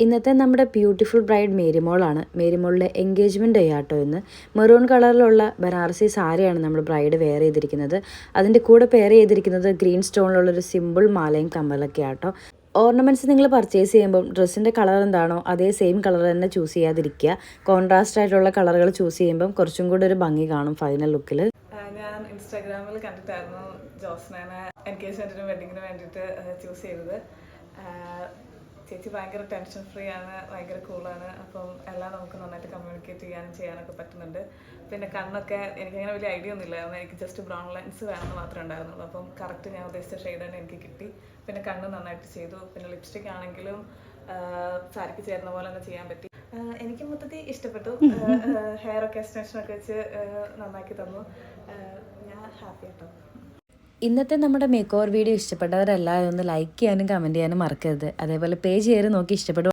ഇന്നത്തെ നമ്മുടെ beautiful bride മേരിമോളാണ്. മേരിമോളിലെ engagement day ആട്ടോ ഇന്ന്. മെറൂൺ കളറിലുള്ള ബനാറസി സാരിയാണ് നമ്മൾ ബ്രൈഡ് വെയർ ചെയ്തിരിക്കുന്നത്. അതിൻ്റെ കൂടെ പെയർ ചെയ്തിരിക്കുന്നത് ഗ്രീൻ സ്റ്റോണിലുള്ളൊരു സിമ്പിൾ മാലയും കമ്മലൊക്കെ ആട്ടോ. ഓർണമെൻറ്റ്സ് നിങ്ങൾ പർച്ചേസ് ചെയ്യുമ്പം ഡ്രസ്സിൻ്റെ കളർ എന്താണോ അതേ സെയിം കളർ തന്നെ ചൂസ് ചെയ്യാതിരിക്കുക. കോൺട്രാസ്റ്റ് ആയിട്ടുള്ള കളറുകൾ ചൂസ് ചെയ്യുമ്പം കുറച്ചും കൂടെ ഒരു ഭംഗി കാണും ഫൈനൽ ലുക്കിൽ. ഞാൻ ഇൻസ്റ്റാഗ്രാമിൽ കണ്ടിട്ടായിരുന്നു ജോസ്നേനെ എൻഗേജ്മെൻറ്റിനും വെഡിങ്ങിനും വേണ്ടിയിട്ട് ചൂസ് ചെയ്തത്. ചേച്ചി ഭയങ്കര ടെൻഷൻ ഫ്രീ ആണ്, ഭയങ്കര കൂളാണ്. അപ്പം എല്ലാം നമുക്ക് നന്നായിട്ട് കമ്മ്യൂണിക്കേറ്റ് ചെയ്യാനൊക്കെ പറ്റുന്നുണ്ട്. പിന്നെ കണ്ണൊക്കെ എനിക്കങ്ങനെ വലിയ ഐഡിയ ഒന്നും ഇല്ലായിരുന്നു. എനിക്ക് ജസ്റ്റ് ബ്രൗൺ ലെൻസ് വേണമെന്ന് മാത്രമേ ഉണ്ടായിരുന്നുള്ളൂ. അപ്പം കറക്റ്റ് ഞാൻ ഉദ്ദേശിച്ച ഷെയ്ഡ് തന്നെ എനിക്ക് കിട്ടി. പിന്നെ കണ്ണ് നന്നായിട്ട് ചെയ്തു. പിന്നെ ലിപ്സ്റ്റിക് ആണെങ്കിലും സാരിക്ക് ചേരുന്ന പോലെ തന്നെ ചെയ്യാൻ പറ്റി. എനിക്ക് മൊത്തത്തിൽ ഇഷ്ടപ്പെട്ടു. ഹെയർ ഒക്കെ എക്സ്റ്റൻഷനൊക്കെ വെച്ച് നന്നാക്കി തന്നു. ഞാൻ ഹാപ്പി ആട്ടോ. ഇന്നത്തെ നമ്മുടെ മേക്ക് ഓവർ വീഡിയോ ഇഷ്ടപ്പെട്ടവരെല്ലാവരും ഒന്ന് ലൈക്ക് ചെയ്യാനും കമൻറ്റ് ചെയ്യാനും മറക്കരുത്. അതേപോലെ പേജ് കയറി നോക്കി ഇഷ്ടപ്പെടും.